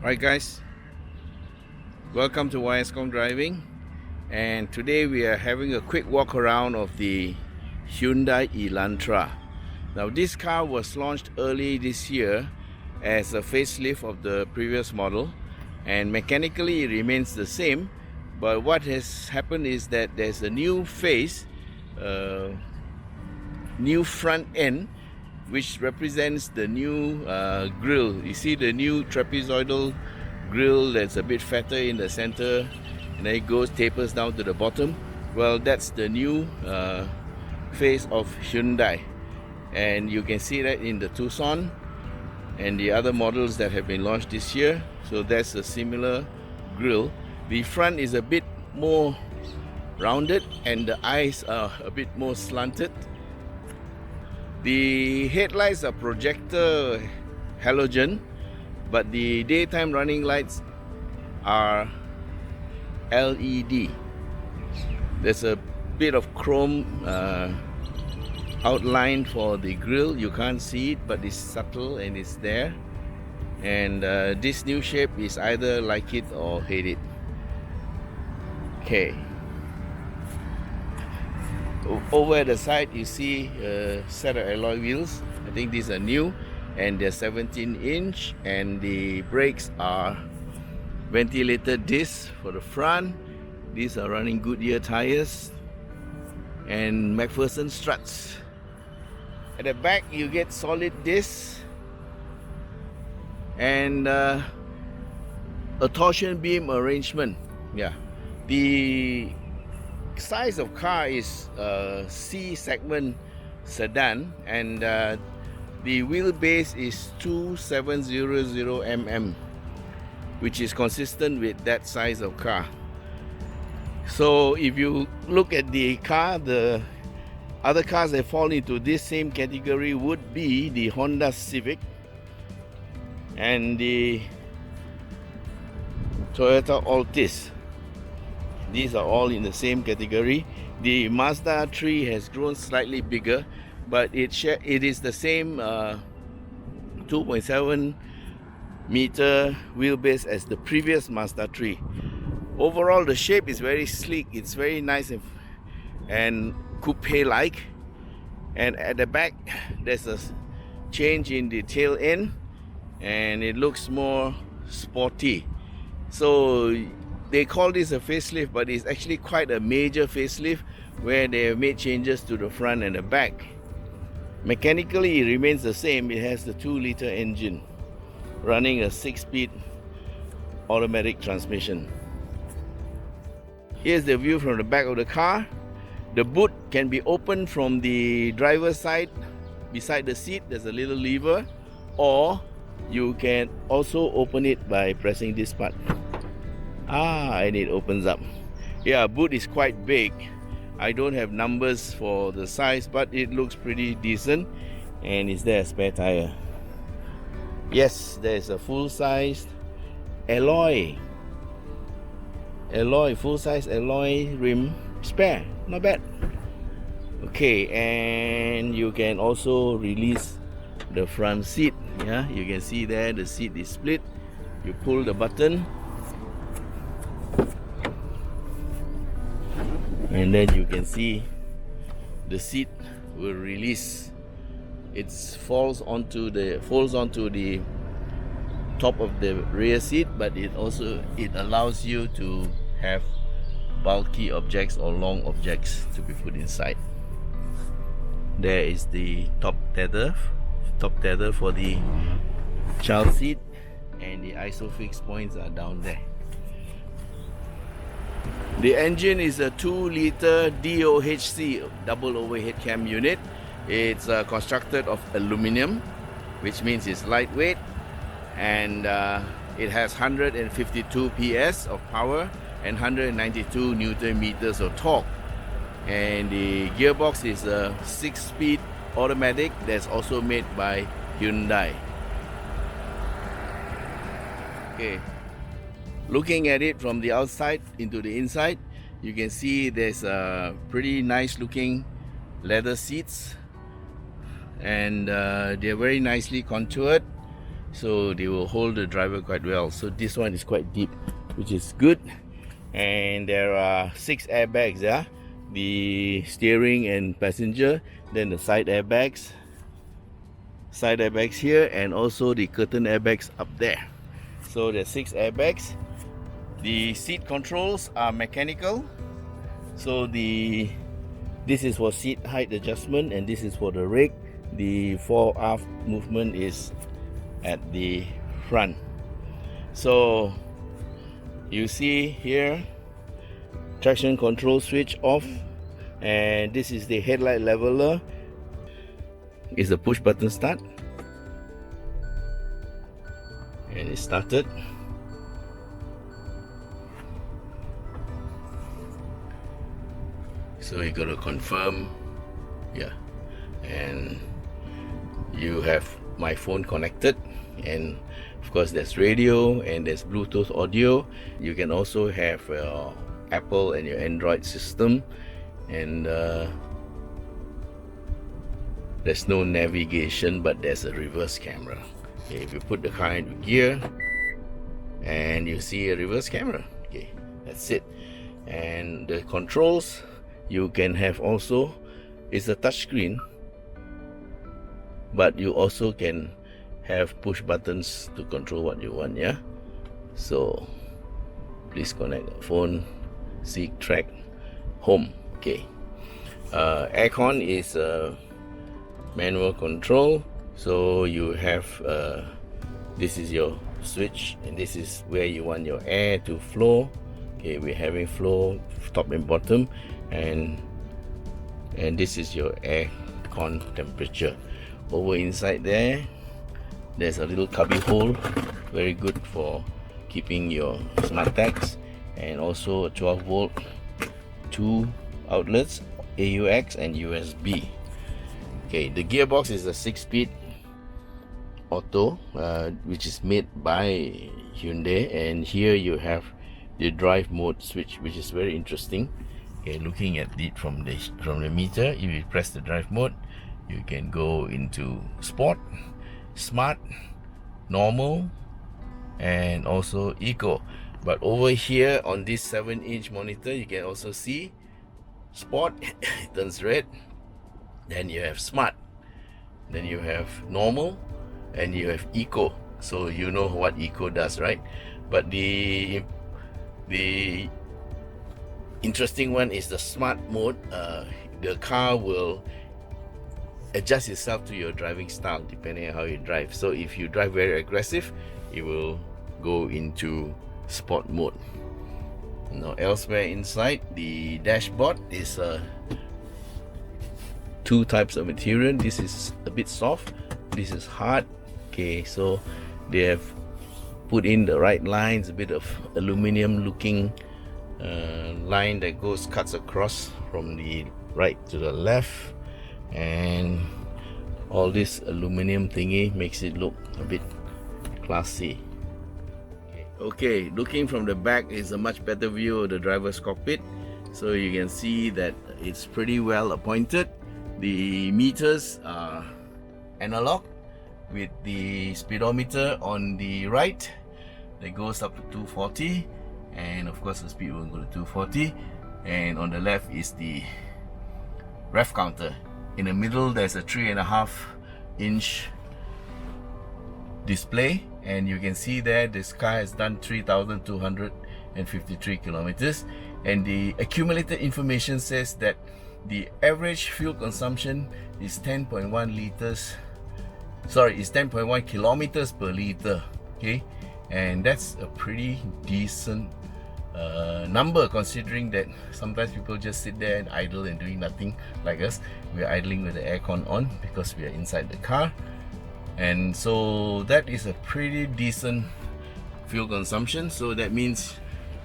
Alright guys, welcome to Khong Driving, and today we are having a quick walk around of the Hyundai Elantra. Now this car was launched early this year as a facelift of the previous model, and mechanically it remains the same, but what has happened is that there's a new face, new front end, which represents the new grille. You see the new trapezoidal grille that's a bit fatter in the center, and then it tapers down to the bottom. Well, that's the new face of Hyundai, and you can see that in the Tucson and the other models that have been launched this year. So that's a similar grille. The front is a bit more rounded and the eyes are a bit more slanted. The headlights are projector halogen, but the daytime running lights are LED. There's a bit of chrome outline for the grille. You can't see it, but it's subtle and it's there. And this new shape is either like it or hate it. Okay. Over at the side you see a set of alloy wheels. I think these are new and they're 17-inch, and the brakes are ventilated discs for the front. These are running Goodyear tires and McPherson struts. At the back you get solid discs and a torsion beam arrangement. Yeah, the size of car is C segment sedan, and the wheelbase is 2700 mm, which is consistent with that size of car. So if you look at the car, the other cars that fall into this same category would be the Honda Civic and the Toyota Altis. These are all in the same category. The Mazda 3 has grown slightly bigger, but it is the same 2.7 meter wheelbase as the previous Mazda 3. Overall, the shape is very sleek. It's very nice and coupe-like. And at the back, there's a change in the tail end, and it looks more sporty. So they call this a facelift, but it's actually quite a major facelift where they have made changes to the front and the back. Mechanically it remains the same. It has the 2-liter engine running a 6-speed automatic transmission. Here's the view from the back of the car. The boot can be opened from the driver's side. Beside the seat there's a little lever, or you can also open it by pressing this part. And it opens up. Yeah, boot is quite big. I don't have numbers for the size, but it looks pretty decent. And is there a spare tire? Yes, there's a full-size alloy full-size alloy rim spare. Not bad. Okay, and you can also release the front seat. Yeah, you can see there the seat is split. You pull the button, and then you can see the seat will release. It folds onto the top of the rear seat, but it allows you to have bulky objects or long objects to be put inside. There is the top tether for the child seat, and the isofix points are down there. The engine is a 2-liter DOHC double overhead cam unit. It's constructed of aluminum, which means it's lightweight, and it has 152 PS of power and 192 Newton meters of torque. And the gearbox is a 6-speed automatic that's also made by Hyundai. Okay. Looking at it from the outside into the inside, you can see there's a pretty nice looking leather seats, and they're very nicely contoured. so they will hold the driver quite well. So this one is quite deep, which is good. And there are 6 airbags, yeah, the steering and passenger, then the side airbags here, and also the curtain airbags up there. So there's 6 airbags. The seat controls are mechanical, so this is for seat height adjustment, and this is for the rake. The fore aft movement is at the front. So you see here, traction control switch off, and this is the headlight leveler. It's a push button start, and it started. So you got to confirm, yeah, and you have my phone connected, and of course there's radio and there's Bluetooth audio. You can also have Apple and your Android system, and there's no navigation, but there's a reverse camera. Okay, if you put the car into gear, and you see a reverse camera, okay, that's it. And the controls, you can have also, it's a touch screen, but you also can have push buttons to control what you want, yeah. So please connect phone, seek, track, home. Okay, aircon is manual control, so you have this is your switch, and this is where you want your air to flow. Okay, we're having flow top and bottom, and this is your air con temperature. Over inside there's a little cubby hole, very good for keeping your smart tags, and also a 12 volt 2 outlets, AUX and USB. Okay, the gearbox is a 6-speed auto, which is made by Hyundai, and here you have the drive mode switch, which is very interesting. Okay, looking at it from the meter, if you press the drive mode, you can go into sport, smart, normal, and also eco. But over here on this 7-inch monitor, you can also see sport, it turns red, then you have smart, then you have normal, and you have eco. So you know what eco does, right? But the interesting one is the smart mode. The car will adjust itself to your driving style depending on how you drive. So if you drive very aggressive, it will go into sport mode. Now elsewhere inside the dashboard is 2 types of material. This is a bit soft, this is hard. Okay, so they have put in the right lines, a bit of aluminum looking line that cuts across from the right to the left, and all this aluminum thingy makes it look a bit classy. Okay, looking from the back is a much better view of the driver's cockpit, so you can see that it's pretty well appointed. The meters are analog with the speedometer on the right that goes up to 240, and of course the speed will go to 240, and on the left is the rev counter. In the middle there's a 3.5-inch display, and you can see there this car has done 3,253 kilometers, and the accumulated information says that the average fuel consumption is 10.1 kilometers per liter. Okay, and that's a pretty decent number, considering that sometimes people just sit there and idle and doing nothing like us. We're idling with the aircon on because we are inside the car, and so that is a pretty decent fuel consumption. So that means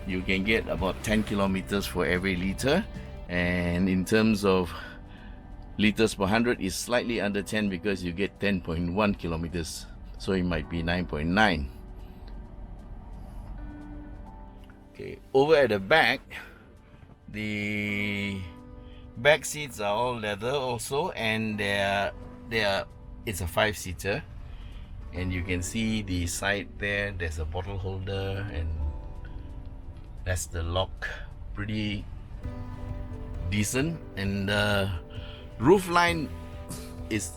you can get about 10 kilometers for every liter, and in terms of liters per 100 is slightly under 10 because you get 10.1 kilometers, so it might be 9.9. Okay, over at the back, the back seats are all leather also, and it's a 5-seater, and you can see the side there, there's a bottle holder, and that's the lock. Pretty decent, and the roof line is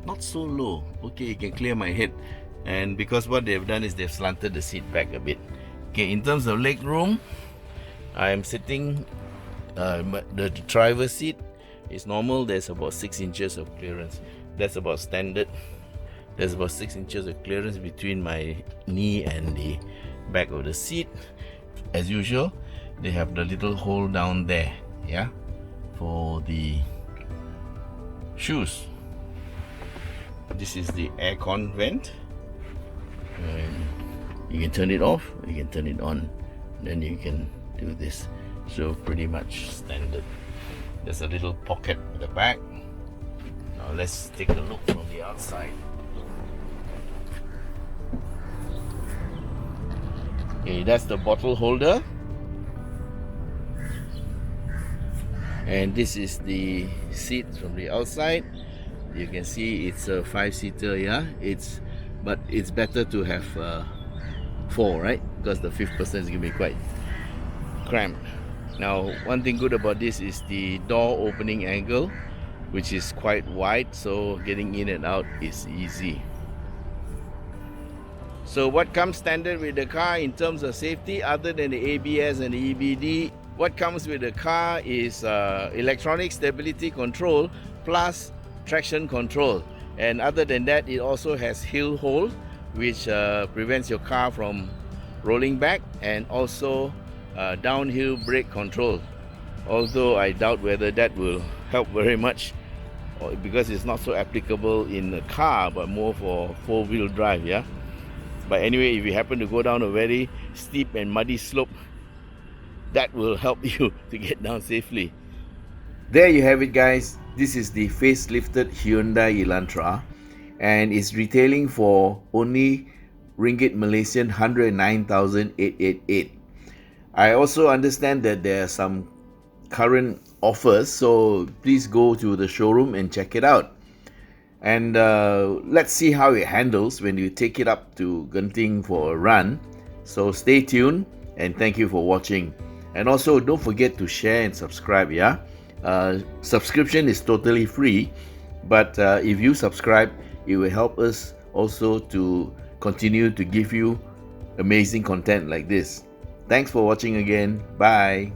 not so low. Okay, you can clear my head. And because what they've done is they've slanted the seat back a bit. Okay, in terms of leg room, I am sitting, the driver's seat is normal. There's about 6 inches of clearance. That's about standard. There's about 6 inches of clearance between my knee and the back of the seat. As usual, they have the little hole down there, yeah, for the shoes. This is the aircon vent. You can turn it off, you can turn it on, then you can do this. So pretty much standard. There's a little pocket at the back. Now let's take a look from the outside. Okay, that's the bottle holder, and this is the seat from the outside. You can see it's a 5-seater, yeah. But it's better to have 4, right? Because the 5th person is going to be quite cramped. Now, one thing good about this is the door opening angle, which is quite wide, so getting in and out is easy. So what comes standard with the car in terms of safety, other than the ABS and the EBD, what comes with the car is electronic stability control plus traction control. And other than that, it also has hill hold, which prevents your car from rolling back, and also downhill brake control. Although I doubt whether that will help very much, because it's not so applicable in a car, but more for 4-wheel drive, yeah. But anyway, if you happen to go down a very steep and muddy slope, that will help you to get down safely. There you have it, guys. This is the facelifted Hyundai Elantra, and it's retailing for only ringgit Malaysian 109,888. I also understand that there are some current offers, so please go to the showroom and check it out. And let's see how it handles when you take it up to Genting for a run. So stay tuned, and thank you for watching. And also don't forget to share and subscribe, yeah. Subscription is totally free, but if you subscribe, it will help us also to continue to give you amazing content like this. Thanks for watching again. Bye.